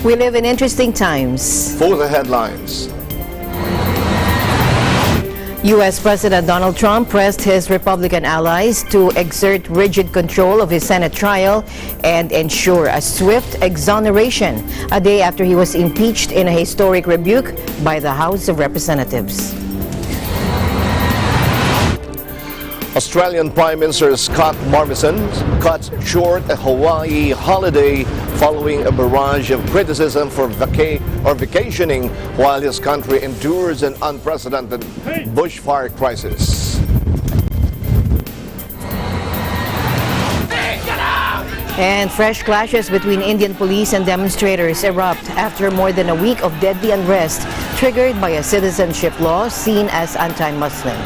We live in interesting times. For the headlines. U.S. President Donald Trump pressed his Republican allies to exert rigid control of his Senate trial and ensure a swift exoneration a day after he was impeached in a historic rebuke by the House of Representatives. Australian Prime Minister Scott Morrison cuts short a Hawaii holiday following a barrage of criticism for vacationing while his country endures an unprecedented bushfire crisis. And fresh clashes between Indian police and demonstrators erupt after more than a week of deadly unrest triggered by a citizenship law seen as anti-Muslim.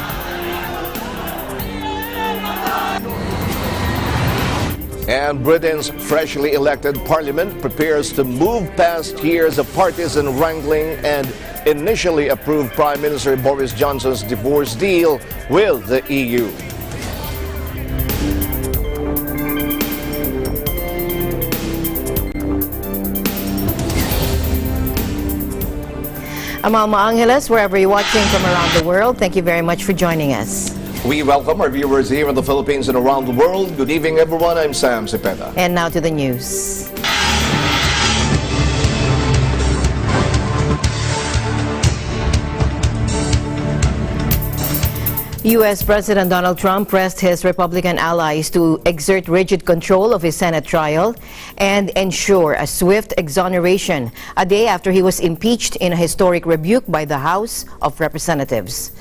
And Britain's freshly elected parliament prepares to move past years of partisan wrangling and initially approve Prime Minister Boris Johnson's divorce deal with the EU. I'm Alma Angeles, wherever you're watching from around the world. Thank you very much for joining us. We welcome our viewers here in the Philippines and around the world. Good evening, everyone. I'm Sam Cepeda. And now to the news. U.S. President Donald Trump pressed his Republican allies to exert rigid control of his Senate trial and ensure a swift exoneration a day after he was impeached in a historic rebuke by the House of Representatives.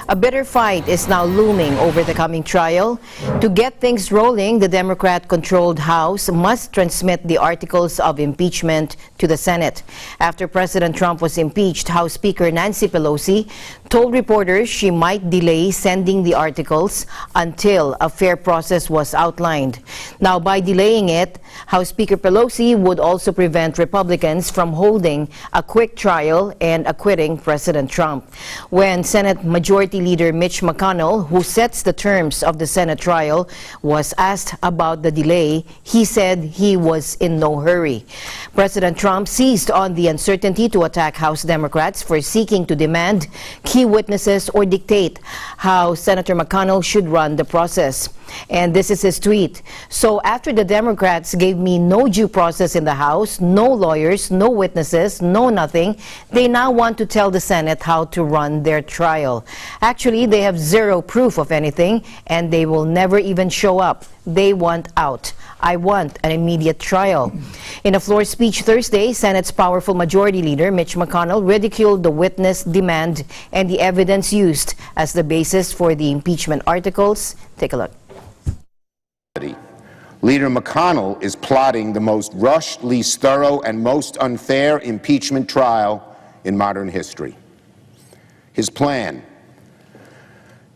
A bitter fight is now looming over the coming trial. To get things rolling, the Democrat-controlled House must transmit the articles of impeachment to the Senate. After President Trump was impeached, House Speaker Nancy Pelosi told reporters she might delay sending the articles until a fair process was outlined. Now, by delaying it, House Speaker Pelosi would also prevent Republicans from holding a quick trial and acquitting President Trump. When Senate Majority Leader Mitch McConnell, who sets the terms of the Senate trial, was asked about the delay, he said he was in no hurry. President Trump seized on the uncertainty to attack House Democrats for seeking to demand key witnesses or dictate how Senator McConnell should run the process. And this is his tweet. So after the Democrats gave me no due process in the House, no lawyers, no witnesses, no nothing, they now want to tell the Senate how to run their trial. Actually, they have zero proof of anything, and they will never even show up. They want out. I want an immediate trial. In a floor speech Thursday, Senate's powerful Majority Leader Mitch McConnell ridiculed the witness demand and the evidence used as the basis for the impeachment articles. Take a look. Leader McConnell is plotting the most rushed, least thorough, and most unfair impeachment trial in modern history. His plan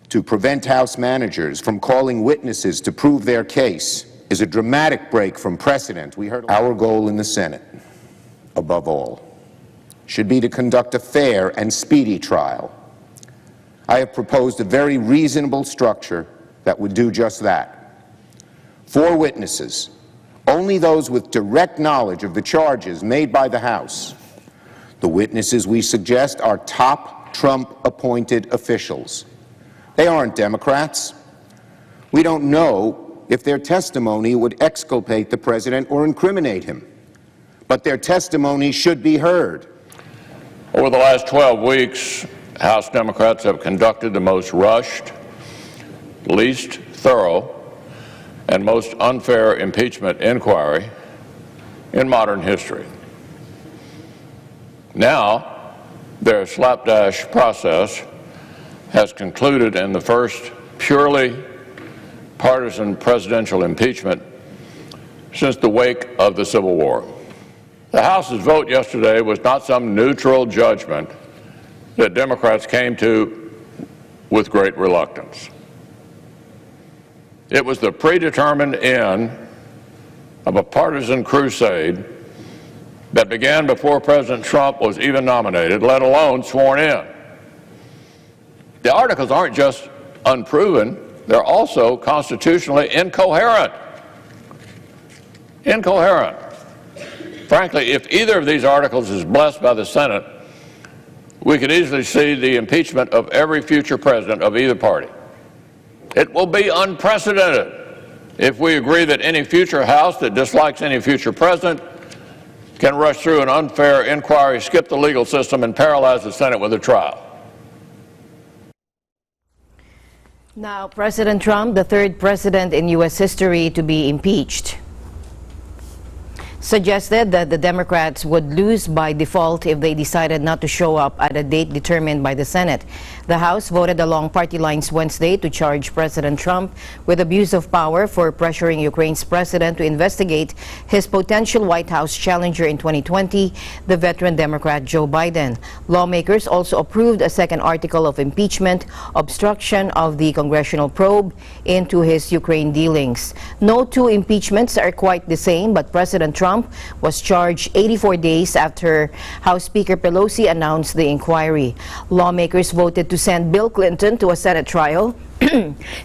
to prevent House managers from calling witnesses to prove their case is a dramatic break from precedent. We heard our goal in the Senate, above all, should be to conduct a fair and speedy trial. I have proposed a very reasonable structure that would do just that. 4 witnesses, only those with direct knowledge of the charges made by the House. The witnesses we suggest are top Trump-appointed officials. They aren't Democrats. We don't know if their testimony would exculpate the president or incriminate him, but their testimony should be heard. Over the last 12 weeks, House Democrats have conducted the most rushed, least thorough, and most unfair impeachment inquiry in modern history. Now, their slapdash process has concluded in the first purely partisan presidential impeachment since the wake of the Civil War. The House's vote yesterday was not some neutral judgment that Democrats came to with great reluctance. It was the predetermined end of a partisan crusade that began before President Trump was even nominated, let alone sworn in. The articles aren't just unproven, they're also constitutionally incoherent. Incoherent. frankly, if either of these articles is blessed by the Senate, we could easily see the impeachment of every future president of either party. It will be unprecedented if we agree that any future House that dislikes any future president can rush through an unfair inquiry, skip the legal system, and paralyze the Senate with a trial. Now, President Trump, the third president in U.S. history to be impeached, suggested that the Democrats would lose by default if they decided not to show up at a date determined by the Senate. The House voted along party lines Wednesday to charge President Trump with abuse of power for pressuring Ukraine's president to investigate his potential White House challenger in 2020, the veteran Democrat Joe Biden. Lawmakers also approved a second article of impeachment, obstruction of the congressional probe into his Ukraine dealings. No two impeachments are quite the same, but President Trump was charged 84 days after House Speaker Pelosi announced the inquiry. Lawmakers voted to send Bill Clinton to a Senate trial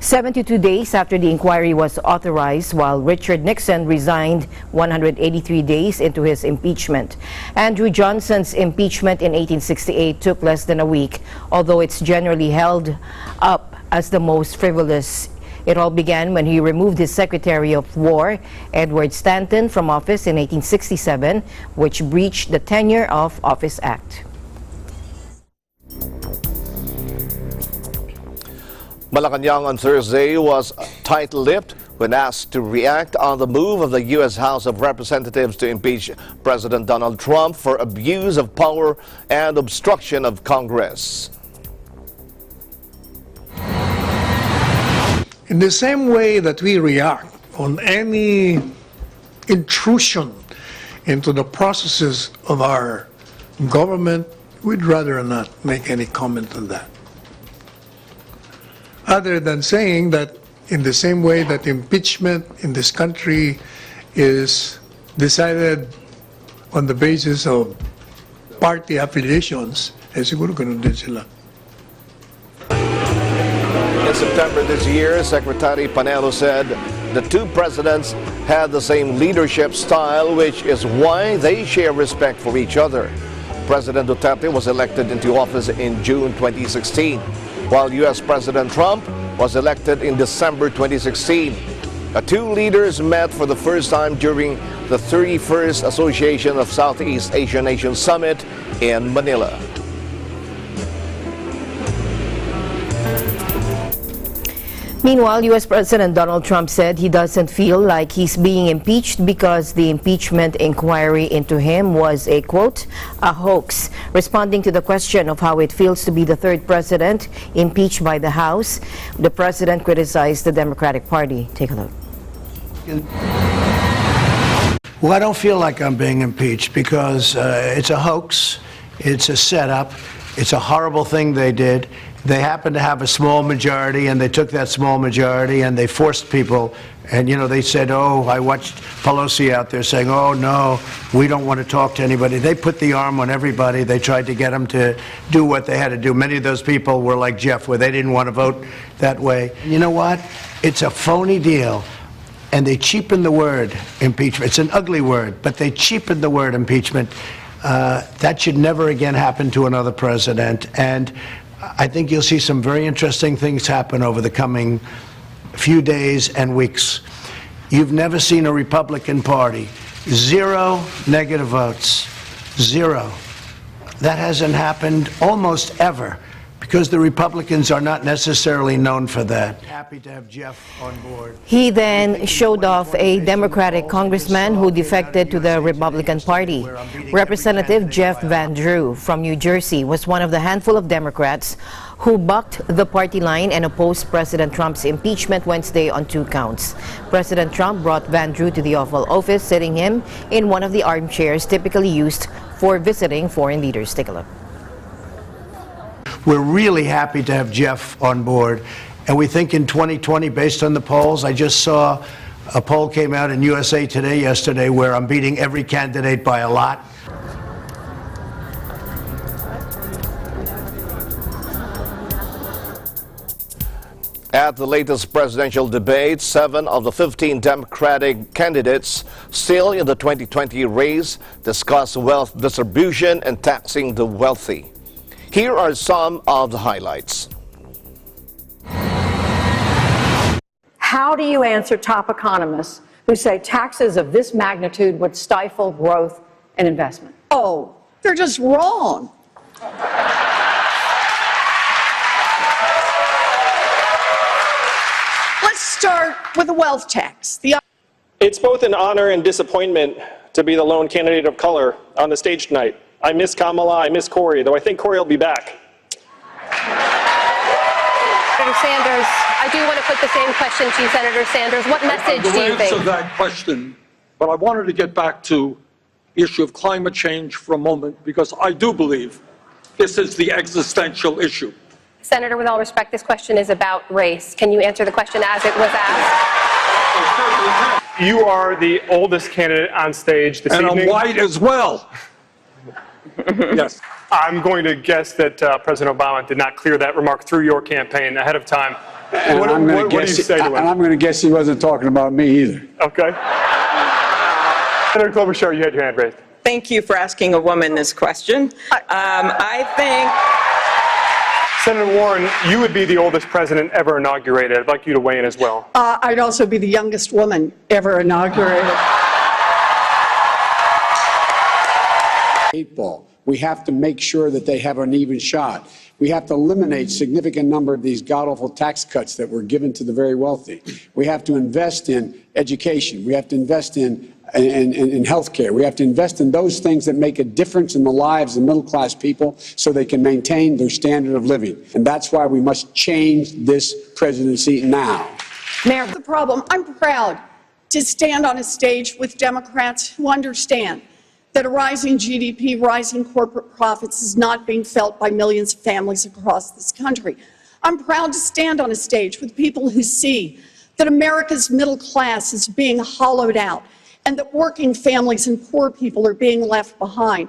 72 days after the inquiry was authorized, while Richard Nixon resigned 183 days into his impeachment. Andrew Johnson's impeachment in 1868 took less than a week, although it's generally held up as the most frivolous. It all began when he removed his Secretary of War, Edward Stanton, from office in 1867, which breached the Tenure of Office Act. Malacanang on Thursday was tight-lipped when asked to react on the move of the U.S. House of Representatives to impeach President Donald Trump for abuse of power and obstruction of Congress. In the same way that we react on any intrusion into the processes of our government, we'd rather not make any comment on that. Other than saying that in the same way that impeachment in this country is decided on the basis of party affiliations, siguro ganun din sila. In September this year, Secretary Panelo said the two presidents had the same leadership style, which is why they share respect for each other. President Duterte was elected into office in June 2016, while U.S. President Trump was elected in December 2016. The two leaders met for the first time during the 31st Association of Southeast Asian Nations Summit in Manila. Meanwhile, U.S. President Donald Trump said he doesn't feel like he's being impeached because the impeachment inquiry into him was a, quote, a hoax. Responding to the question of how it feels to be the third president impeached by the House, the president criticized the Democratic Party. Take a look. Well, I don't feel like I'm being impeached because it's a hoax, it's a setup, it's a horrible thing they did. They happened to have a small majority, and they took that small majority and they forced people. And, you know, they said, oh, I watched Pelosi out there saying, oh, no, we don't want to talk to anybody. They put the arm on everybody. They tried to get them to do what they had to do. Many of those people were like Jeff, where they didn't want to vote that way. You know what? It's a phony deal. And they cheapen the word impeachment. It's an ugly word, but they cheapen the word impeachment. That should never again happen to another president. And I think you'll see some very interesting things happen over the coming few days and weeks. You've never seen a Republican Party. 0 negative votes. 0. That hasn't happened almost ever, because the Republicans are not necessarily known for that. Happy to have Jeff on board. He then showed off a Democratic congressman who defected to the Republican Party. Representative Jeff Van Drew from New Jersey was one of the handful of Democrats who bucked the party line and opposed President Trump's impeachment Wednesday on 2 counts. President Trump brought Van Drew to the Oval Office, sitting him in one of the armchairs typically used for visiting foreign leaders. Take a look. We're really happy to have Jeff on board. And we think in 2020, based on the polls, I just saw a poll came out in USA Today yesterday where I'm beating every candidate by a lot. At the latest presidential debate, 7 of the 15 Democratic candidates still in the 2020 race discuss wealth distribution and taxing the wealthy. Here are some of the highlights. How do you answer top economists who say taxes of this magnitude would stifle growth and investment? Oh, they're just wrong. Let's start with the wealth tax. It's both an honor and disappointment to be the lone candidate of color on the stage tonight. I miss Kamala, I miss Cory, though I think Cory will be back. Senator Sanders, I do want to put the same question to you, Senator Sanders. What message do you think? To that question, but I wanted to get back to the issue of climate change for a moment, because I do believe this is the existential issue. Senator, with all respect, this question is about race. Can you answer the question as it was asked? You are the oldest candidate on stage this evening. And I'm white as well. Yes. I'm going to guess that President Obama did not clear that remark through your campaign ahead of time. What do you say to him? And I'm going to guess he wasn't talking about me either. Okay. Senator Klobuchar, you had your hand raised. Thank you for asking a woman this question. I think... Senator Warren, you would be the oldest president ever inaugurated. I'd like you to weigh in as well. I'd also be the youngest woman ever inaugurated. We have to make sure that they have an even shot. We have to eliminate a significant number of these god-awful tax cuts that were given to the very wealthy. We have to invest in education. We have to invest in health care. We have to invest in those things that make a difference in the lives of middle-class people so they can maintain their standard of living. And that's why we must change this presidency now. Mayor, the problem, I'm proud to stand on a stage with Democrats who understand that a rising GDP, rising corporate profits is not being felt by millions of families across this country. I'm proud to stand on a stage with people who see that America's middle class is being hollowed out and that working families and poor people are being left behind.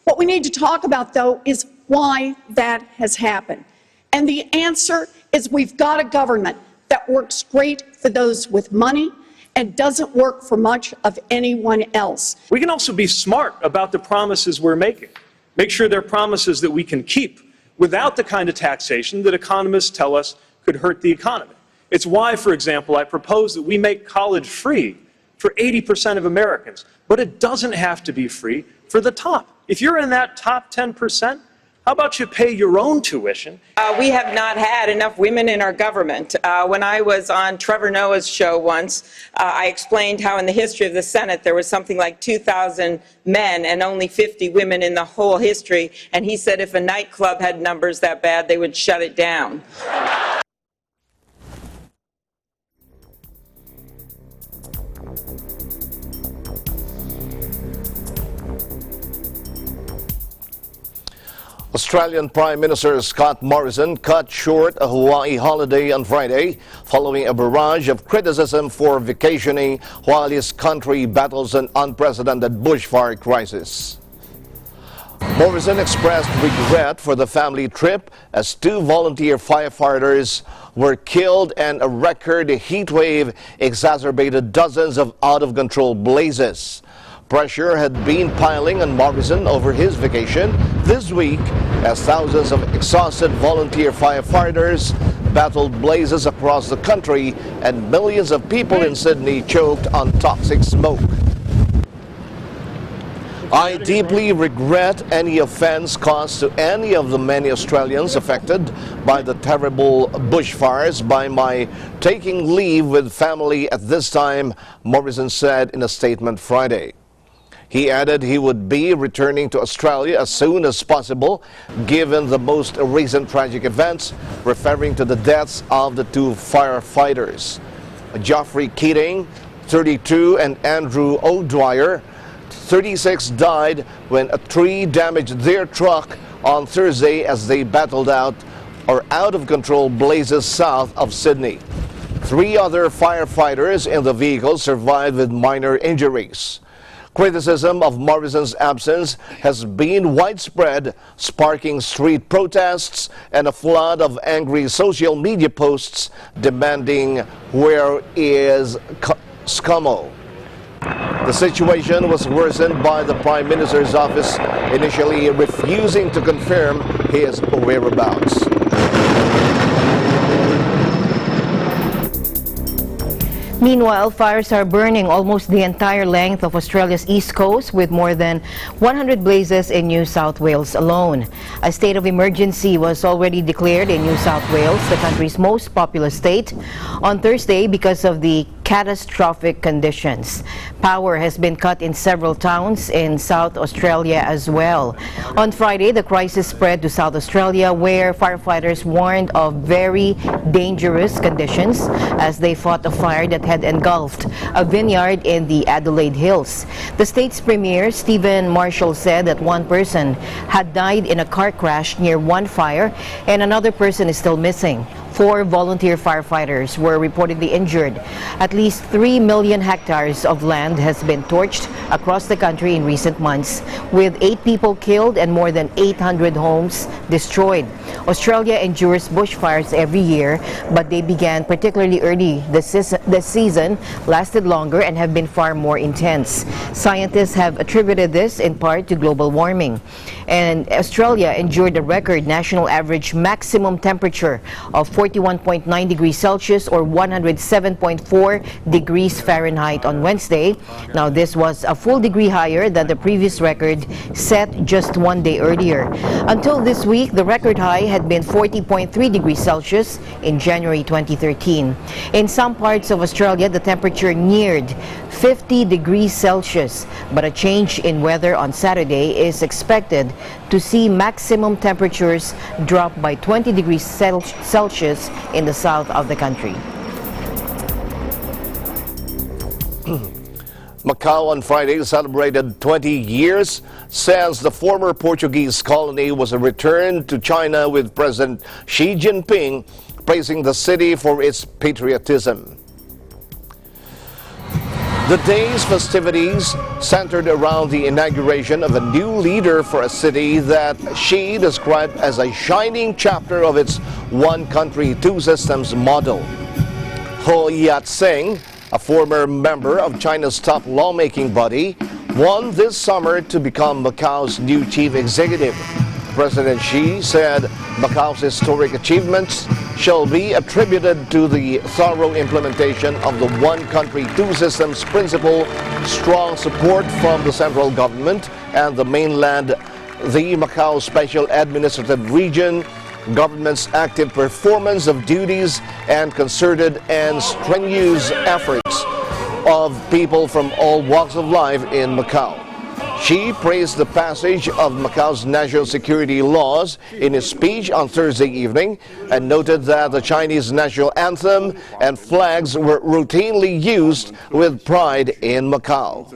What we need to talk about, though, is why that has happened. And the answer is we've got a government that works great for those with money and doesn't work for much of anyone else. We can also be smart about the promises we're making. Make sure they're promises that we can keep without the kind of taxation that economists tell us could hurt the economy. It's why, for example, I propose that we make college free for 80% of Americans, but it doesn't have to be free for the top. If you're in that top 10%, how about you pay your own tuition? We have not had enough women in our government. When I was on Trevor Noah's show once, I explained how in the history of the Senate there was something like 2,000 men and only 50 women in the whole history. And he said if a nightclub had numbers that bad, they would shut it down. Australian Prime Minister Scott Morrison cut short a Hawaii holiday on Friday following a barrage of criticism for vacationing while his country battles an unprecedented bushfire crisis. Morrison expressed regret for the family trip as 2 volunteer firefighters were killed and a record heat wave exacerbated dozens of out-of-control blazes. Pressure had been piling on Morrison over his vacation this week as thousands of exhausted volunteer firefighters battled blazes across the country and millions of people in Sydney choked on toxic smoke. I deeply regret any offense caused to any of the many Australians affected by the terrible bushfires by my taking leave with family at this time, Morrison said in a statement Friday. He added he would be returning to Australia as soon as possible, given the most recent tragic events, referring to the deaths of the 2 firefighters. Geoffrey Keating, 32, and Andrew O'Dwyer, 36, died when a tree damaged their truck on Thursday as they battled out-of-control blazes south of Sydney. 3 other firefighters in the vehicle survived with minor injuries. Criticism of Morrison's absence has been widespread, sparking street protests and a flood of angry social media posts demanding "Where is ScoMo?" The situation was worsened by the Prime Minister's office initially refusing to confirm his whereabouts. Meanwhile, fires are burning almost the entire length of Australia's east coast, with more than 100 blazes in New South Wales alone. A state of emergency was already declared in New South Wales, the country's most populous state, on Thursday because of the catastrophic conditions. Power has been cut in several towns in South Australia as well. On Friday, the crisis spread to South Australia, where firefighters warned of very dangerous conditions as they fought a fire that had engulfed a vineyard in the Adelaide Hills. The state's premier, Stephen Marshall, said that one person had died in a car crash near one fire and another person is still missing. 4 volunteer firefighters were reportedly injured. At least 3 million hectares of land has been torched across the country in recent months, with 8 people killed and more than 800 homes destroyed. Australia endures bushfires every year, but they began particularly early this season, lasted longer, and have been far more intense. Scientists have attributed this in part to global warming. And Australia endured a record national average maximum temperature of 41.9 degrees Celsius or 107.4 degrees Fahrenheit on Wednesday. Now, this was a full degree higher than the previous record set just one day earlier. Until this week, the record high had been 40.3 degrees Celsius in January 2013. In some parts of Australia, the temperature neared 50 degrees Celsius, but a change in weather on Saturday is expected to see maximum temperatures drop by 20 degrees Celsius in the south of the country. Macau on Friday celebrated 20 years since the former Portuguese colony was returned to China, with President Xi Jinping praising the city for its patriotism. The day's festivities centered around the inauguration of a new leader for a city that Xi described as a shining chapter of its one country, two systems model. Ho Yat-seng, a former member of China's top lawmaking body, won this summer to become Macau's new chief executive. President Xi said Macau's historic achievements shall be attributed to the thorough implementation of the one country, two systems principle, strong support from the central government and the mainland, the Macau Special Administrative Region, government's active performance of duties, and concerted and strenuous efforts of people from all walks of life in Macau. Xi praised the passage of Macau's national security laws in his speech on Thursday evening and noted that the Chinese national anthem and flags were routinely used with pride in Macau.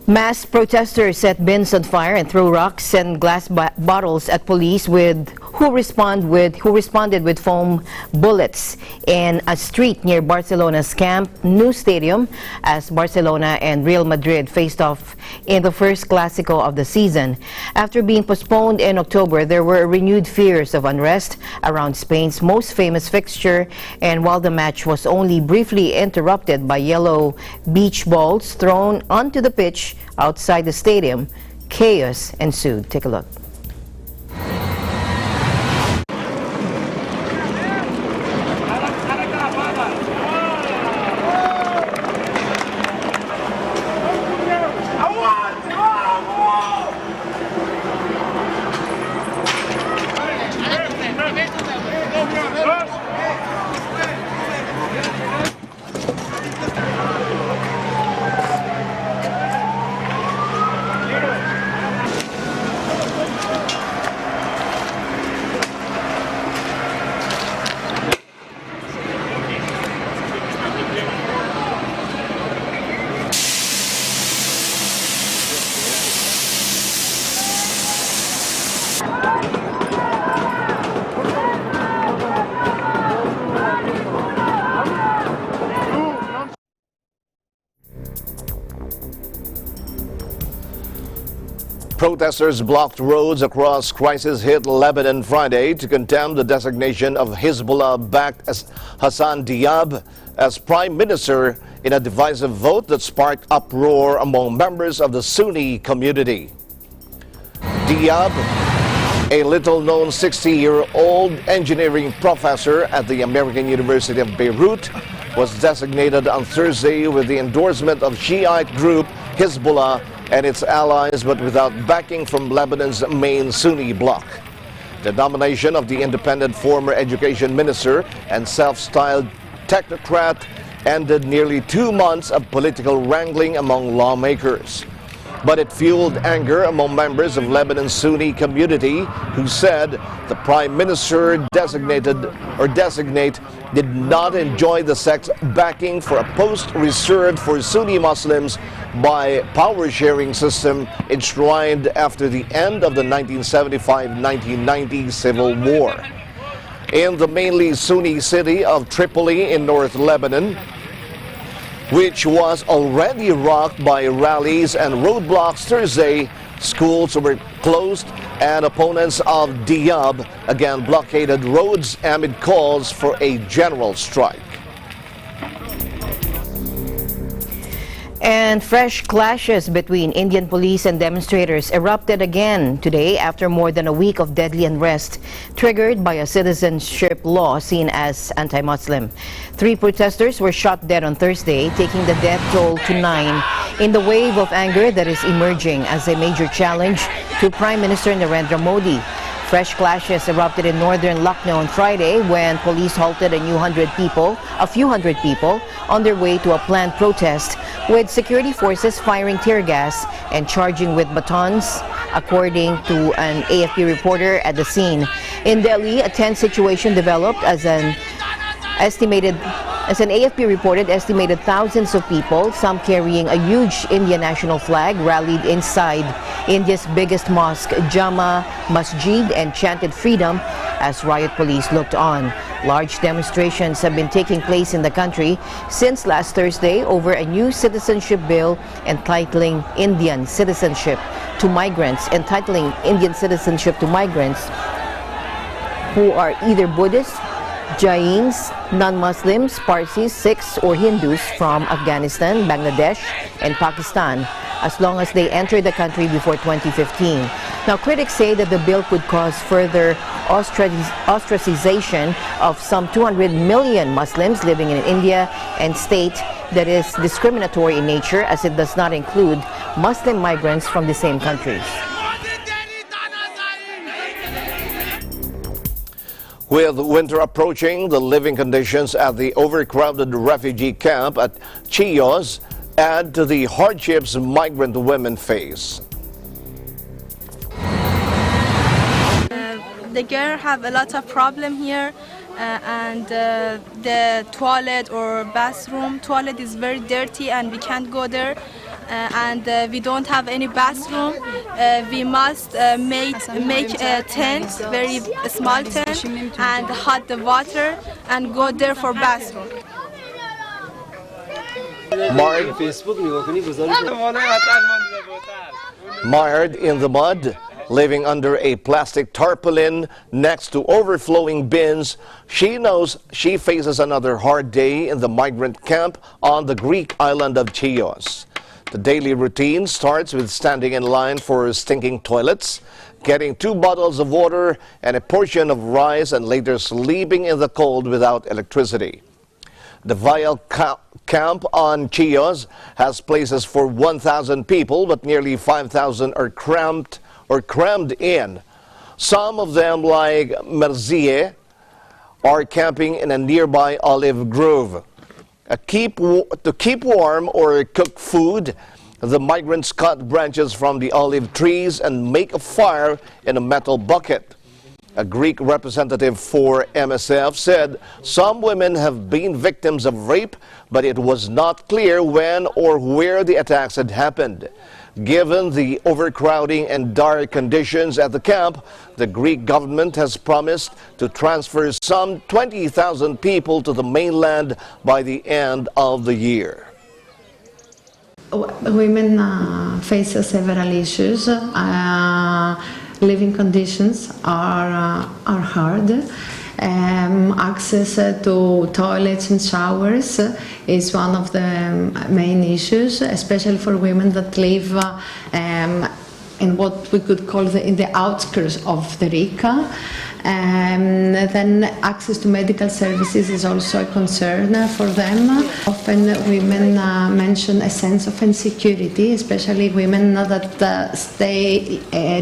Mass protesters set bins on fire and threw rocks and glass bottles at police who responded with foam bullets in a street near Barcelona's Camp Nou Stadium as Barcelona and Real Madrid faced off in the first Clásico of the season. After being postponed in October, there were renewed fears of unrest around Spain's most famous fixture, and while the match was only briefly interrupted by yellow beach balls thrown onto the pitch outside the stadium, chaos ensued. Take a look. Protesters blocked roads across crisis-hit Lebanon Friday to condemn the designation of Hezbollah-backed Hassan Diab as prime minister in a divisive vote that sparked uproar among members of the Sunni community. Diab, a little-known 60-year-old engineering professor at the American University of Beirut, was designated on Thursday with the endorsement of Shiite group Hezbollah and its allies, but without backing from Lebanon's main Sunni bloc. The nomination of the independent former education minister and self-styled technocrat ended nearly 2 months of political wrangling among lawmakers. But it fueled anger among members of Lebanon's Sunni community who said the prime minister designate did not enjoy the sect's backing for a post reserved for Sunni Muslims by power-sharing system enshrined after the end of the 1975-1990 civil war. In the mainly Sunni city of Tripoli in North Lebanon, which was already rocked by rallies and roadblocks Thursday, schools were closed and opponents of Diab again blockaded roads amid calls for a general strike. And fresh clashes between Indian police and demonstrators erupted again today after more than a week of deadly unrest triggered by a citizenship law seen as anti-Muslim. 3 protesters were shot dead on Thursday, taking the death toll to 9 in the wave of anger that is emerging as a major challenge to Prime Minister Narendra Modi. Fresh clashes erupted in northern Lucknow on Friday when police halted a few hundred people on their way to a planned protest, with security forces firing tear gas and charging with batons, according to an AFP reporter at the scene. In Delhi, a tense situation developed as an AFP reported, estimated thousands of people, some carrying a huge Indian national flag, rallied inside India's biggest mosque, Jama Masjid, and chanted freedom as riot police looked on. Large demonstrations have been taking place in the country since last Thursday over a new citizenship bill entitling Indian citizenship to migrants who are either Buddhists, Jains, non-Muslims, Parsis, Sikhs, or Hindus from Afghanistan, Bangladesh, and Pakistan, as long as they enter the country before 2015. Now, critics say that the bill could cause further ostracization of some 200 million Muslims living in India, and state that is discriminatory in nature as it does not include Muslim migrants from the same countries. With winter approaching, the living conditions at the overcrowded refugee camp at Chios add to the hardships migrant women face. The girl have a lot of problem here, and the toilet or toilet is very dirty and we can't go there. And we don't have any bathroom. We must make a tent, very small tent, and hot the water and go there for bathroom. Mired in the mud, living under a plastic tarpaulin next to overflowing bins, she knows she faces another hard day in the migrant camp on the Greek island of Chios. The daily routine starts with standing in line for stinking toilets, getting 2 bottles of water and a portion of rice, and later sleeping in the cold without electricity. The vile camp on Chios has places for 1,000 people, but nearly 5,000 are crammed in. Some of them, like Merzie, are camping in a nearby olive grove. To keep warm or cook food, the migrants cut branches from the olive trees and make a fire in a metal bucket. A Greek representative for MSF said some women have been victims of rape, but it was not clear when or where the attacks had happened. Given the overcrowding and dire conditions at the camp, the Greek government has promised to transfer some 20,000 people to the mainland by the end of the year. women face several issues. Living conditions are hard. Access to toilets and showers is one of the main issues, especially for women that live in what we could call in the outskirts of the RICA. Then access to medical services is also a concern for them. Often women mention a sense of insecurity, especially women that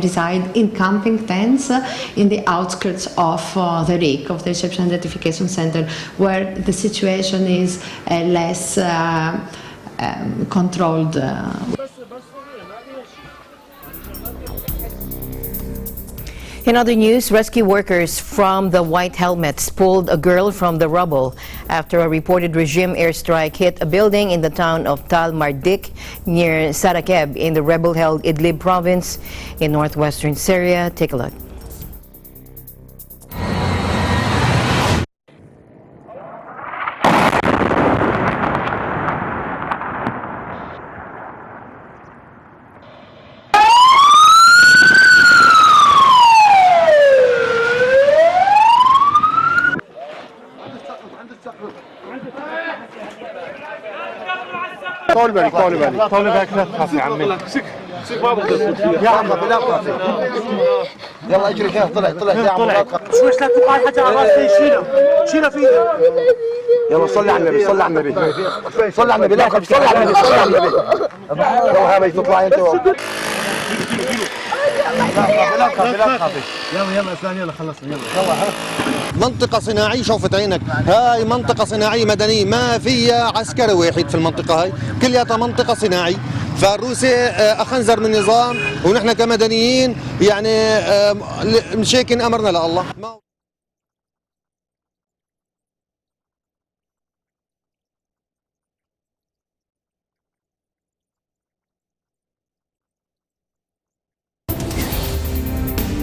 reside in camping tents in the outskirts of the RIC, of the Reception and Ratification Center, where the situation is less controlled. In other news, rescue workers from the White Helmets pulled a girl from the rubble after a reported regime airstrike hit a building in the town of Tal Mardik near Sarakeb in the rebel-held Idlib province in northwestern Syria. Take a look. طول بالك طول بالك طول بالك لا تخاف يا عمي سك يا عم لا تخاف يلا اجري كده طلع يا عم لا تخاف شوي لا تقع حاجه على راسك شيله في ايدك يلا صلي على النبي صلي على النبي صلي على النبي لا تخاف صلي على النبي صلي على النبي يلا هاي تطلع انت لا تخاف يلا اسلام يلا خلصنا يلا منطقة صناعية شوفت عينك هاي منطقة صناعية مدنية ما فيها عسكري واحد في المنطقة هاي كلها منطقة صناعية فالروسي أخنزر من النظام ونحن كمدنيين يعني مشاكين أمرنا لله.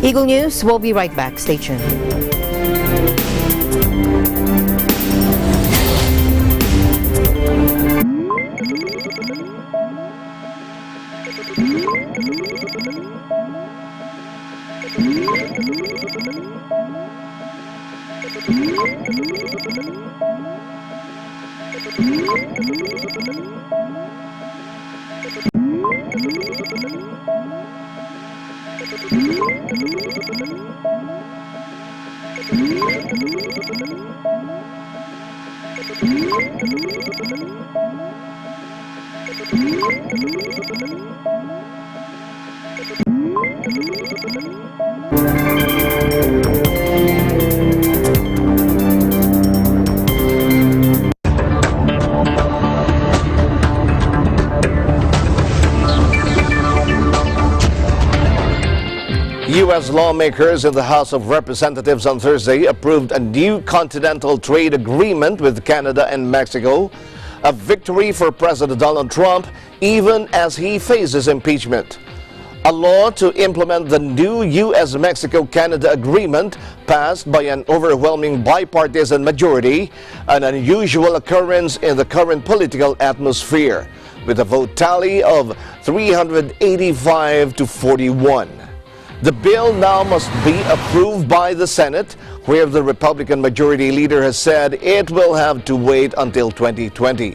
Eagle News, we'll be right back. Stay tuned. U.S. lawmakers in the House of Representatives on Thursday approved a new continental trade agreement with Canada and Mexico, a victory for President Donald Trump even as he faces impeachment. A law to implement the new U.S.-Mexico-Canada agreement passed by an overwhelming bipartisan majority, an unusual occurrence in the current political atmosphere, with a vote tally of 385 to 41. The bill now must be approved by the Senate, where the Republican majority leader has said it will have to wait until 2020.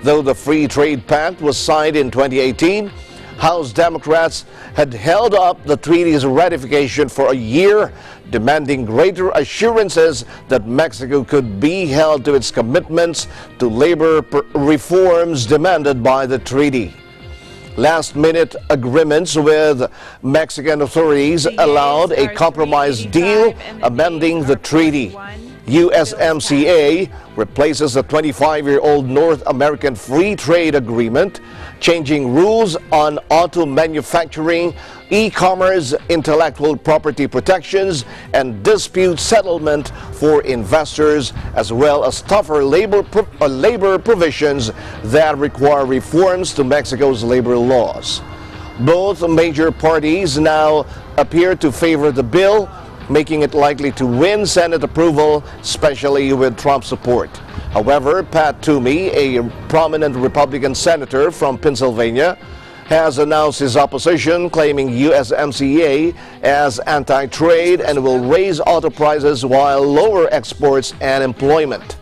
Though the Free Trade Pact was signed in 2018, House Democrats had held up the treaty's ratification for a year, demanding greater assurances that Mexico could be held to its commitments to labor reforms demanded by the treaty. Last-minute agreements with Mexican authorities allowed a compromise deal amending the treaty. USMCA replaces the 25-year-old North American Free Trade Agreement, changing rules on auto manufacturing, e-commerce, intellectual property protections, and dispute settlement for investors, as well as tougher labor provisions that require reforms to Mexico's labor laws. Both major parties now appear to favor the bill, making it likely to win Senate approval, especially with Trump support. However, Pat Toomey, a prominent Republican senator from Pennsylvania, has announced his opposition, claiming USMCA as anti-trade and will raise auto prices while lower exports and employment.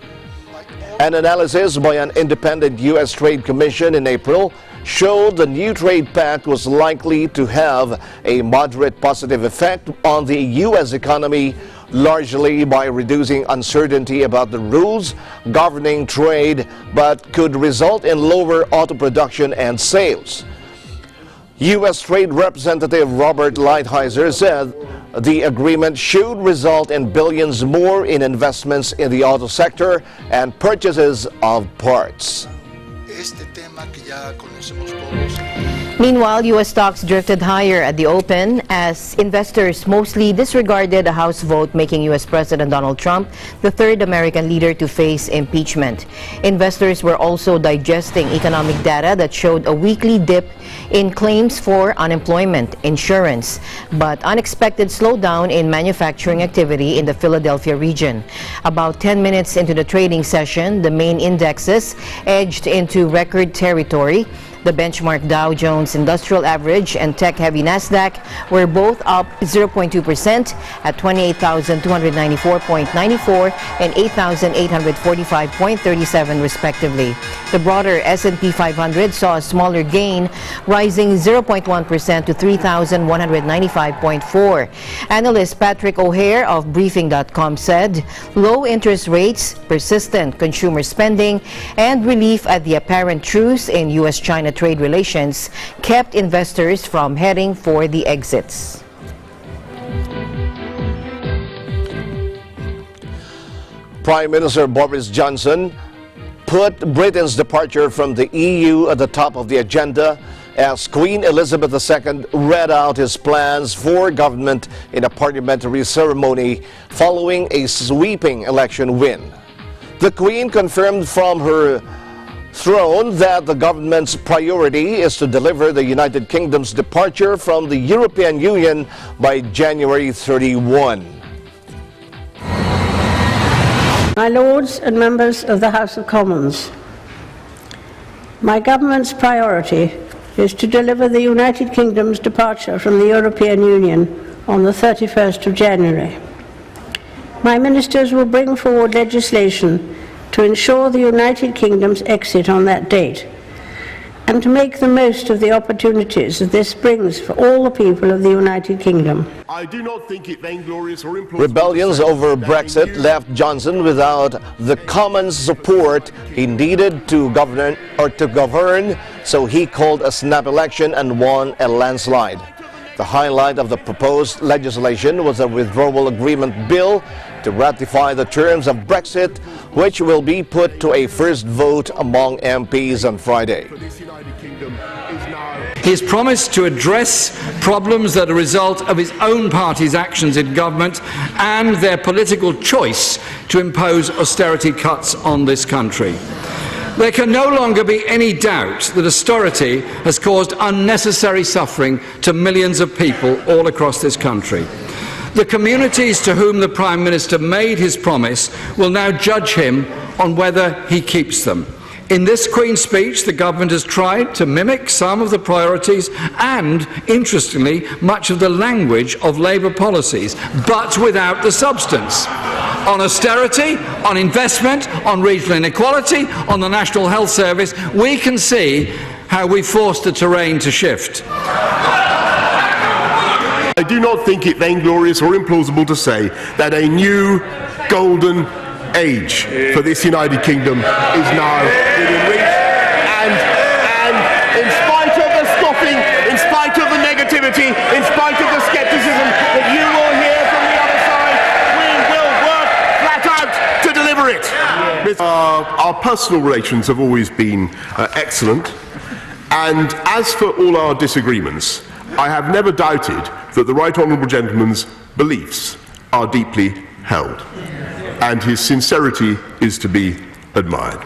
An analysis by an independent U.S. Trade Commission in April showed the new trade pact was likely to have a moderate positive effect on the U.S. economy, largely by reducing uncertainty about the rules governing trade, but could result in lower auto production and sales. U.S. Trade Representative Robert Lighthizer said the agreement should result in billions more in investments in the auto sector and purchases of parts. Meanwhile, U.S. stocks drifted higher at the open as investors mostly disregarded a House vote making U.S. President Donald Trump the third American leader to face impeachment. Investors were also digesting economic data that showed a weekly dip in claims for unemployment insurance, but unexpected slowdown in manufacturing activity in the Philadelphia region. About 10 minutes into the trading session, the main indexes edged into record territory. The benchmark Dow Jones Industrial Average and tech-heavy Nasdaq were both up 0.2% at 28,294.94 and 8,845.37 respectively. The broader S&P 500 saw a smaller gain, rising 0.1% to 3,195.4. Analyst Patrick O'Hare of Briefing.com said low interest rates, persistent consumer spending, and relief at the apparent truce in U.S.-China trade relations kept investors from heading for the exits. Prime Minister Boris Johnson put Britain's departure from the EU at the top of the agenda as Queen Elizabeth II read out his plans for government in a parliamentary ceremony following a sweeping election win. The Queen confirmed from her throne that the government's priority is to deliver the United Kingdom's departure from the European Union by January 31. My Lords and members of the House of Commons, my government's priority is to deliver the United Kingdom's departure from the European Union on the 31st of January. My ministers will bring forward legislation to ensure the United Kingdom's exit on that date, and to make the most of the opportunities that this brings for all the people of the United Kingdom. I do not think it vainglorious or implausible. Rebellions over Brexit left Johnson without the common support he needed to govern, so he called a snap election and won a landslide. The highlight of the proposed legislation was a withdrawal agreement bill to ratify the terms of Brexit, which will be put to a first vote among MPs on Friday. He has promised to address problems that are a result of his own party's actions in government and their political choice to impose austerity cuts on this country. There can no longer be any doubt that austerity has caused unnecessary suffering to millions of people all across this country. The communities to whom the Prime Minister made his promise will now judge him on whether he keeps them. In this Queen's speech, the government has tried to mimic some of the priorities and, interestingly, much of the language of Labour policies, but without the substance. On austerity, on investment, on regional inequality, on the National Health Service, we can see how we forced the terrain to shift. I do not think it vainglorious or implausible to say that a new golden age for this United Kingdom is now within reach. And in spite of the scoffing, in spite of the negativity, in spite of the scepticism that you will hear from the other side, we will work flat out to deliver it. Our personal relations have always been excellent, and as for all our disagreements, I have never doubted that the Right Honourable Gentleman's beliefs are deeply held, and his sincerity is to be admired.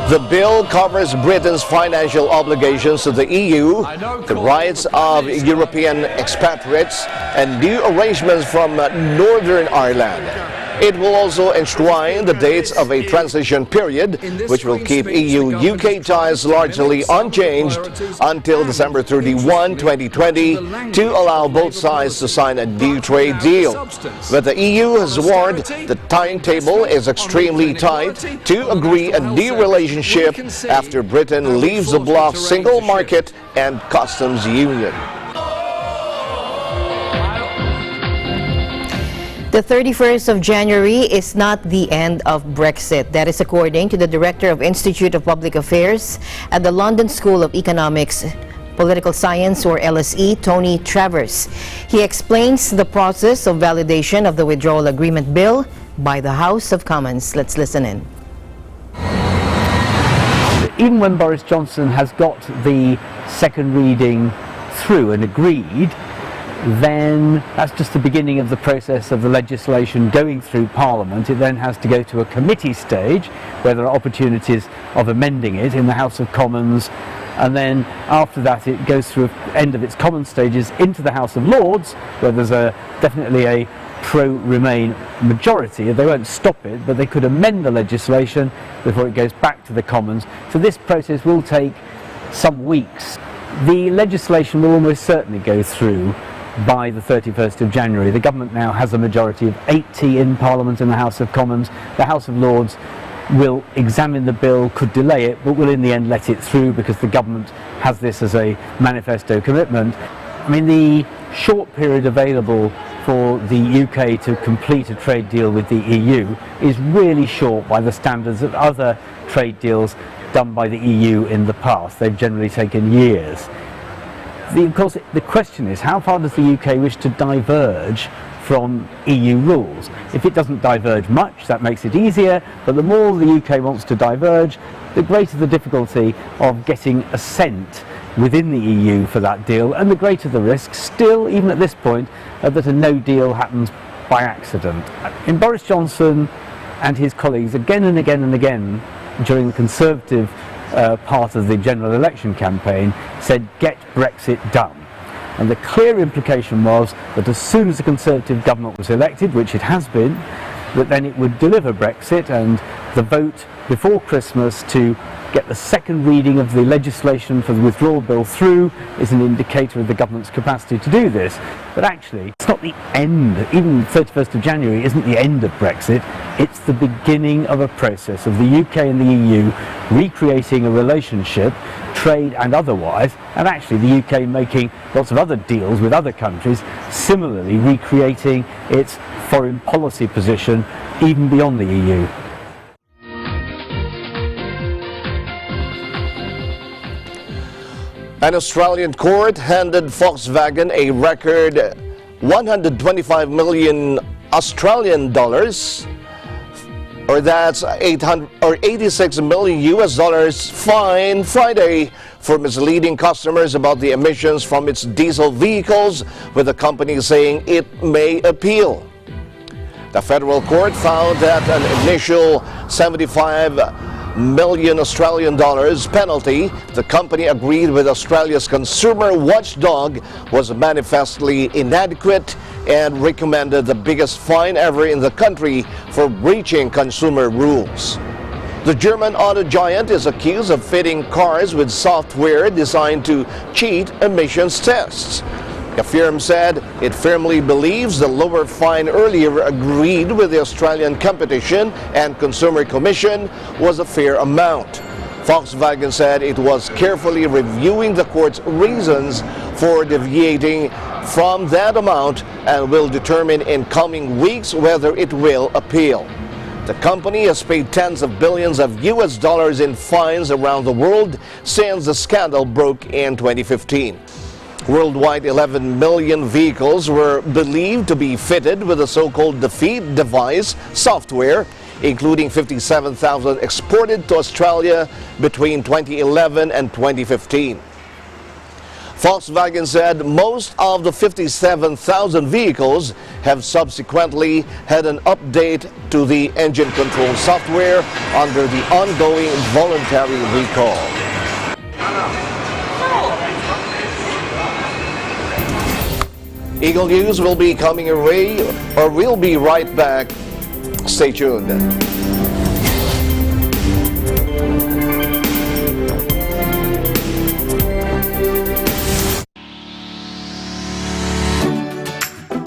The bill covers Britain's financial obligations to the EU, the rights of European expatriates, and new arrangements from Northern Ireland. It will also enshrine the dates of a transition period, which will keep EU-UK ties largely unchanged until December 31, 2020, to allow both sides to sign a new trade deal. But the EU has warned the timetable is extremely tight to agree a new relationship after Britain leaves the bloc's single market and customs union. The 31st of January is not the end of Brexit. That is according to the Director of Institute of Public Affairs at the London School of Economics, Political Science, or LSE, Tony Travers. He explains the process of validation of the withdrawal agreement bill by the House of Commons. Let's listen in. Even when Boris Johnson has got the second reading through and agreed, then that's just the beginning of the process of the legislation going through Parliament. It then has to go to a committee stage where there are opportunities of amending it in the House of Commons, and then after that it goes through the end of its common stages into the House of Lords, where there's definitely a pro-Remain majority. They won't stop it, but they could amend the legislation before it goes back to the Commons. So this process will take some weeks. The legislation will almost certainly go through by the 31st of January. The government now has a majority of 80 in Parliament in the House of Commons. The House of Lords will examine the bill, could delay it, but will in the end let it through because the government has this as a manifesto commitment. I mean, the short period available for the UK to complete a trade deal with the EU is really short by the standards of other trade deals done by the EU in the past. They've generally taken years. Of course, the question is, how far does the UK wish to diverge from EU rules? If it doesn't diverge much, that makes it easier, but the more the UK wants to diverge, the greater the difficulty of getting assent within the EU for that deal, and the greater the risk still, even at this point, that a no deal happens by accident. In Boris Johnson and his colleagues, again and again and again, during the Conservative part of the general election campaign, said get Brexit done. And the clear implication was that as soon as the Conservative government was elected, which it has been, that then it would deliver Brexit, and the vote before Christmas to get the second reading of the legislation for the withdrawal bill through is an indicator of the government's capacity to do this. But actually, it's not the end. Even 31st of January isn't the end of Brexit. It's the beginning of a process of the UK and the EU recreating a relationship, trade and otherwise, and actually the UK making lots of other deals with other countries, similarly recreating its foreign policy position even beyond the EU. An Australian court handed Volkswagen a record 125 million Australian dollars, or that's 86 million US dollars fine Friday for misleading customers about the emissions from its diesel vehicles, with the company saying it may appeal. The federal court found that an initial 75 million Australian dollars penalty the company agreed with Australia's consumer watchdog was manifestly inadequate, and recommended the biggest fine ever in the country for breaching consumer rules. The German auto giant is accused of fitting cars with software designed to cheat emissions tests. The firm said it firmly believes the lower fine earlier agreed with the Australian Competition and Consumer Commission was a fair amount. Volkswagen said it was carefully reviewing the court's reasons for deviating from that amount and will determine in coming weeks whether it will appeal. The company has paid tens of billions of US dollars in fines around the world since the scandal broke in 2015. Worldwide, 11 million vehicles were believed to be fitted with the so-called defeat device software, including 57,000 exported to Australia between 2011 and 2015. Volkswagen said most of the 57,000 vehicles have subsequently had an update to the engine control software under the ongoing voluntary recall. Eagle News will be coming your way, or we'll be right back. Stay tuned.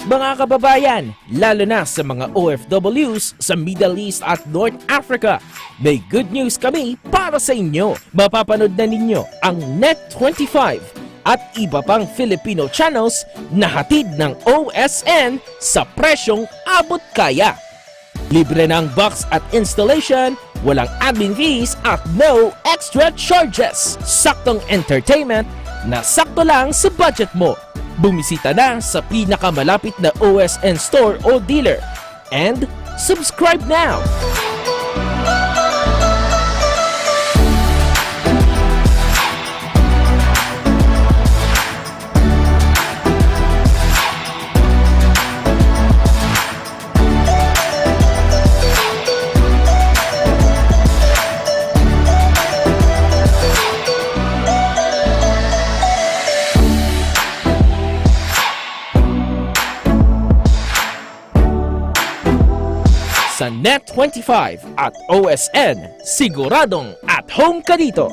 Mga kababayan, lalo na sa mga OFWs sa Middle East at North Africa, may good news kami para sa inyo. Mapapanood na ninyo ang Net25 at iba pang Filipino channels na hatid ng OSN sa presyong abot kaya. Libre ng box at installation, walang admin fees at no extra charges. Saktong entertainment na sakto lang sa budget mo. Bumisita na sa pinakamalapit na OSN store o dealer and subscribe now! Sa Net25 at OSN, siguradong at home ka dito.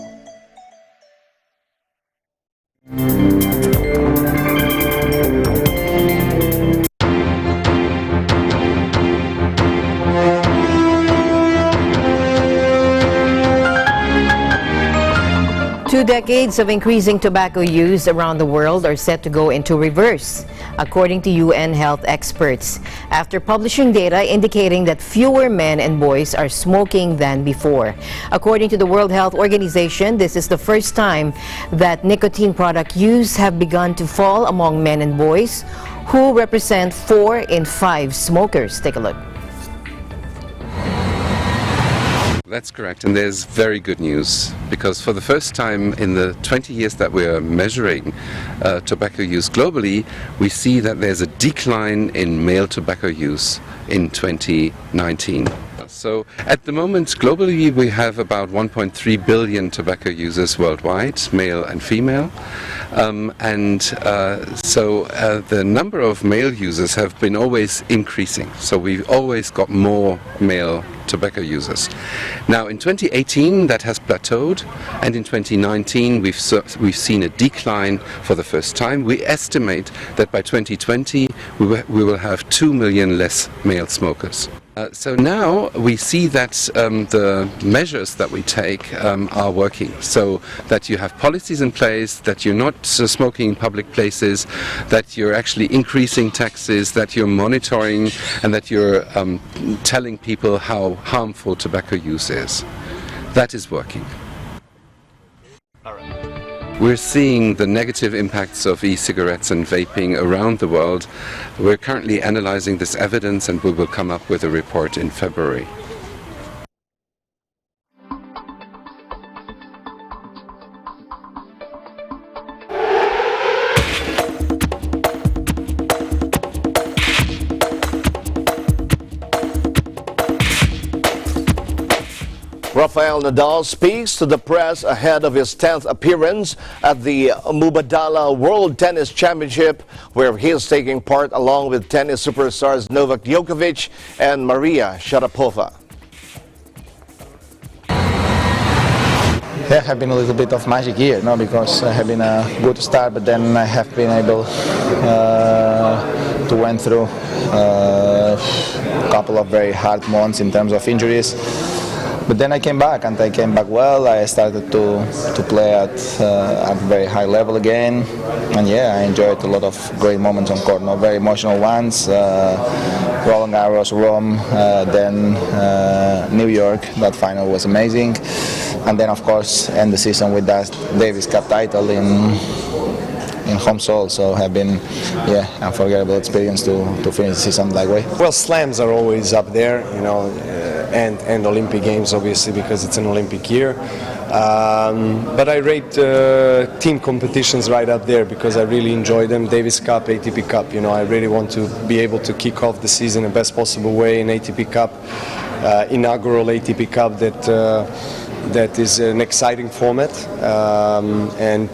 Two decades of increasing tobacco use around the world are set to go into reverse, according to UN health experts, after publishing data indicating that fewer men and boys are smoking than before. According to the World Health Organization, this is the first time that nicotine product use have begun to fall among men and boys, who represent 4 in 5 smokers. Take a look. That's correct, and there's very good news, because for the first time in the 20 years that we are measuring tobacco use globally, we see that there's a decline in male tobacco use in 2019. So at the moment globally we have about 1.3 billion tobacco users worldwide, male and female, so the number of male users have been always increasing, so we've always got more male tobacco users. Now in 2018 that has plateaued, and in 2019 we've seen a decline for the first time. We estimate that by 2020 we will have 2 million less male smokers. So now we see that the measures that we take are working, so that you have policies in place, that you're not smoking in public places, that you're actually increasing taxes, that you're monitoring, and that you're telling people how harmful tobacco use is. That is working. We're seeing the negative impacts of e-cigarettes and vaping around the world. We're currently analyzing this evidence, and we will come up with a report in February. Rafael Nadal speaks to the press ahead of his 10th appearance at the Mubadala World Tennis Championship, where he is taking part along with tennis superstars Novak Djokovic and Maria Sharapova. There have been a little bit of magic here, no? Because I have been a good start, but then I have been able to went through a couple of very hard months in terms of injuries. But then I came back, and I came back well. I started to play at a very high level again, and yeah, I enjoyed a lot of great moments on court. No, very emotional ones. Roland Garros, Rome, then New York. That final was amazing, and then of course end the season with that Davis Cup title in home Seoul. So have been unforgettable experience to finish the season that way. Well, slams are always up there, you know. and Olympic Games, obviously, because it's an Olympic year. But I rate team competitions right up there because I really enjoy them. Davis Cup, ATP Cup, you know, I really want to be able to kick off the season in the best possible way in ATP Cup, inaugural ATP Cup that is an exciting format, and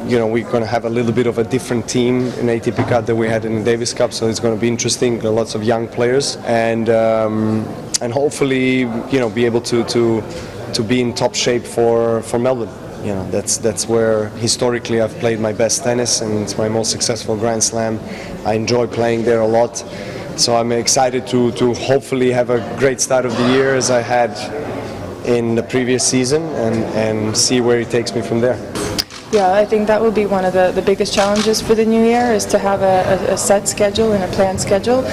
you know, we're going to have a little bit of a different team in ATP Cup than we had in the Davis Cup, so it's going to be interesting. There are lots of young players, and hopefully, you know, be able to be in top shape for Melbourne. You know, that's where historically I've played my best tennis, and it's my most successful Grand Slam. I enjoy playing there a lot, so I'm excited to hopefully have a great start of the year as I had in the previous season, and see where it takes me from there. Yeah, I think that will be one of the biggest challenges for the new year, is to have a set schedule and a planned schedule.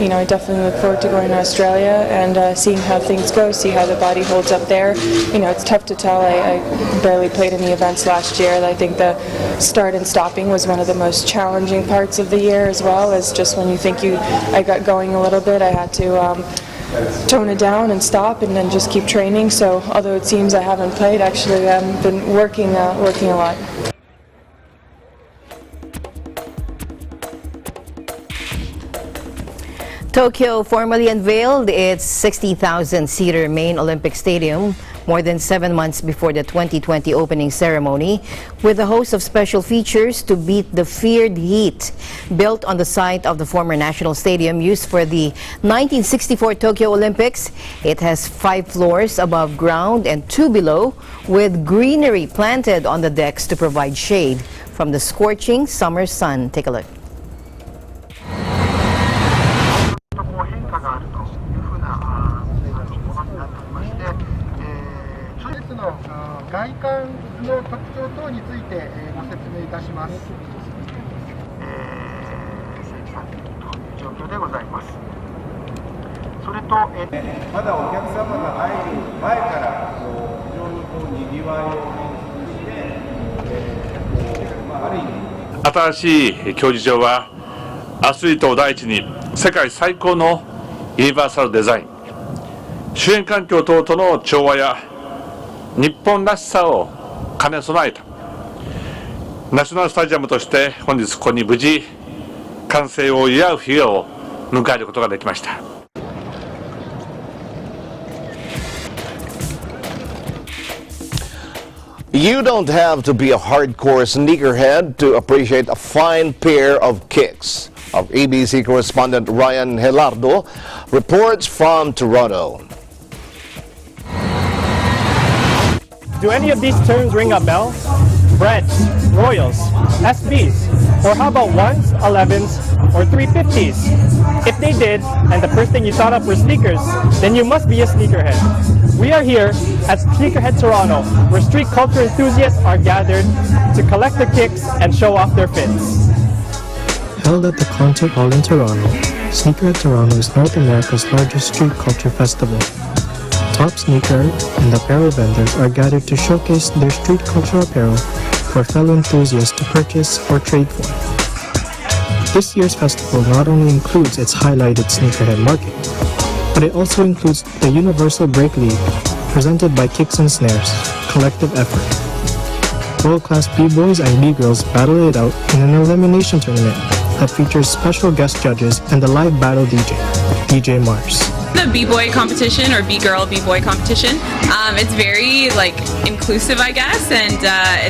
You know, I definitely look forward to going to Australia and seeing how things go, see how the body holds up there. You know, it's tough to tell. I barely played any events last year. I think the start and stopping was one of the most challenging parts of the year, as well as just when you think I got going a little bit, I had to tone it down and stop and then just keep training. So although it seems I haven't played, actually I've been working a lot. Tokyo formally unveiled its 60,000-seater main Olympic stadium more than 7 months before the 2020 opening ceremony, with a host of special features to beat the feared heat. Built on the site of the former national stadium used for the 1964 Tokyo Olympics, it has 5 floors above ground and 2 below, with greenery planted on the decks to provide shade from the scorching summer sun. Take a look.新しい競技場はアスリートを第一に世界最高のユニバーサルデザイン、周辺環境等との調和や日本らしさを兼ね備えたナショナルスタジアムとして本日ここに無事完成を祝う日を迎えることができました。You don't have to be a hardcore sneakerhead to appreciate a fine pair of kicks. Our ABC correspondent Ryan Helardo reports from Toronto. Do any of these terms ring a bell? Reds, Royals, SBs, or how about 1s, 11s, or 350s? If they did, and the first thing you thought of were sneakers, then you must be a sneakerhead. We are here at Sneakerhead Toronto, where street culture enthusiasts are gathered to collect the kicks and show off their fits. Held at the Concert Hall in Toronto, Sneakerhead Toronto is North America's largest street culture festival. Top sneaker and apparel vendors are gathered to showcase their street culture apparel for fellow enthusiasts to purchase or trade for. This year's festival not only includes its highlighted sneakerhead market, but it also includes the Universal Break League, presented by Kicks and Snares, collective effort. World-class B-boys and B-girls battle it out in an elimination tournament that features special guest judges and the live battle DJ Mars. The B-boy competition or B-girl B-boy competition, it's very like inclusive, I guess, and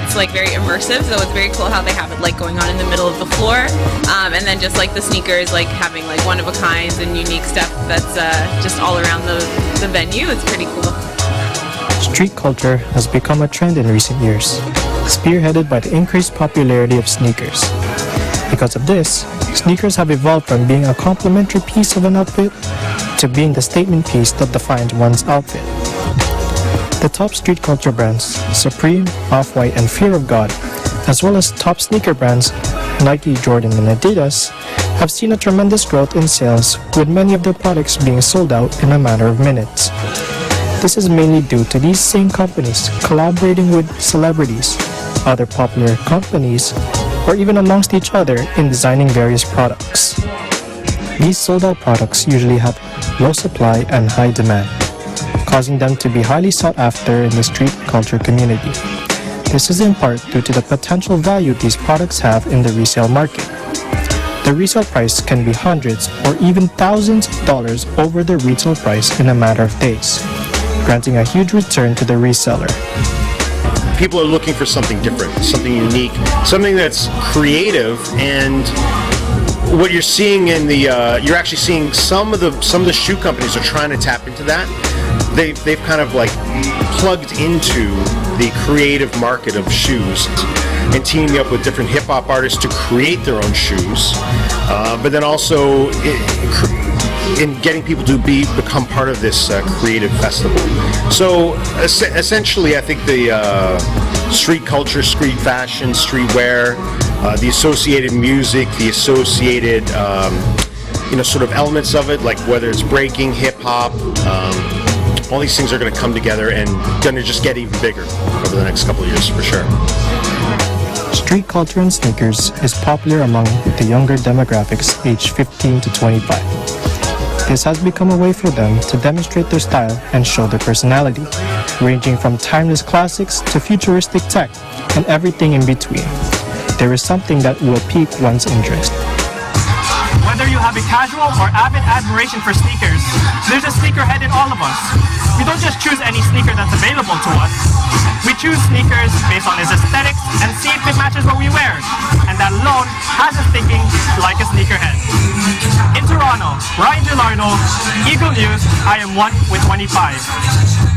it's like very immersive, so it's very cool how they have it like going on in the middle of the floor, and then just like the sneakers like having like one of a kinds and unique stuff that's just all around the venue. It's pretty cool. Street culture has become a trend in recent years, spearheaded by the increased popularity of sneakers. Because of this, sneakers have evolved from being a complementary piece of an outfit to being the statement piece that defines one's outfit. The top street culture brands, Supreme, Off-White, and Fear of God, as well as top sneaker brands, Nike, Jordan, and Adidas, have seen a tremendous growth in sales, with many of their products being sold out in a matter of minutes. This is mainly due to these same companies collaborating with celebrities, other popular companies, or even amongst each other in designing various products. These sold-out products usually have low supply and high demand, causing them to be highly sought after in the street culture community. This is in part due to the potential value these products have in the resale market. The resale price can be hundreds or even thousands of dollars over the retail price in a matter of days, granting a huge return to the reseller. People are looking for something different, something unique, something that's creative, and what you're seeing in the you're actually seeing some of the shoe companies are trying to tap into that. They've kind of like plugged into the creative market of shoes and teaming up with different hip-hop artists to create their own shoes, but then also in getting people to become part of this creative festival. So essentially, I think the street culture, street fashion, streetwear, the associated music, the associated sort of elements of it, like whether it's breaking, hip-hop, all these things are going to come together and going to just get even bigger over the next couple of years for sure. Street culture and sneakers is popular among the younger demographics aged 15 to 25. This has become a way for them to demonstrate their style and show their personality, ranging from timeless classics to futuristic tech and everything in between. There is something that will pique one's interest. Whether you have a casual or avid admiration for sneakers, there's a sneakerhead in all of us. We don't just choose any sneaker that's available to us. We choose sneakers based on its aesthetics and see if it matches what we wear. And that alone has us thinking like a sneakerhead. In Toronto, Ryan Gilardo, Eagle News, I am 1 with 25.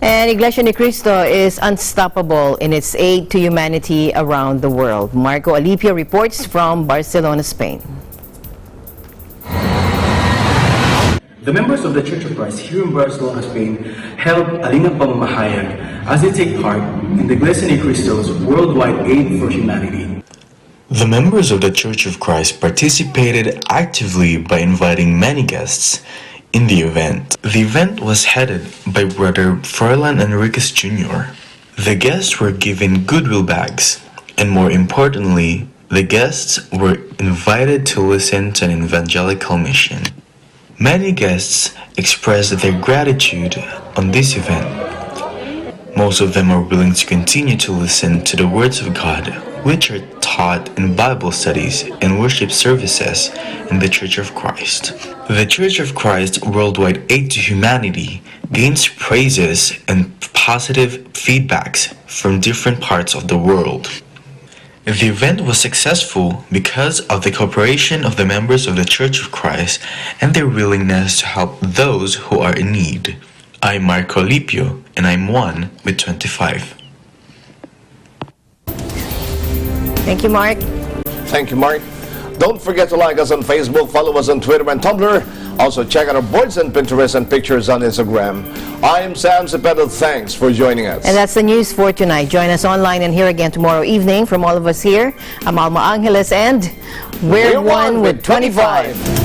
And Iglesia Ni Cristo is unstoppable in its aid to humanity around the world. Marco Alipio reports from Barcelona, Spain. The members of the Church of Christ here in Barcelona, Spain, held a linang pamamahayag as they take part in the Iglesia Ni Cristo's worldwide aid for humanity. The members of the Church of Christ participated actively by inviting many guests in the event. The event was headed by Brother Froilan Enriquez Jr. The guests were given goodwill bags, and more importantly, the guests were invited to listen to an evangelical mission. Many guests expressed their gratitude on this event. Most of them are willing to continue to listen to the words of God, which are taught in Bible studies and worship services in the Church of Christ. The Church of Christ Worldwide Aid to Humanity gains praises and positive feedbacks from different parts of the world. The event was successful because of the cooperation of the members of the Church of Christ and their willingness to help those who are in need. I'm Marco Alipio, and I'm 1 with 25. Thank you, Mark. Thank you, Mark. Don't forget to like us on Facebook, follow us on Twitter and Tumblr. Also, check out our boards and Pinterest and pictures on Instagram. I'm Sam Cepeda. Thanks for joining us. And that's the news for tonight. Join us online and here again tomorrow evening. From all of us here, I'm Alma Angeles, and we're 1 with 25.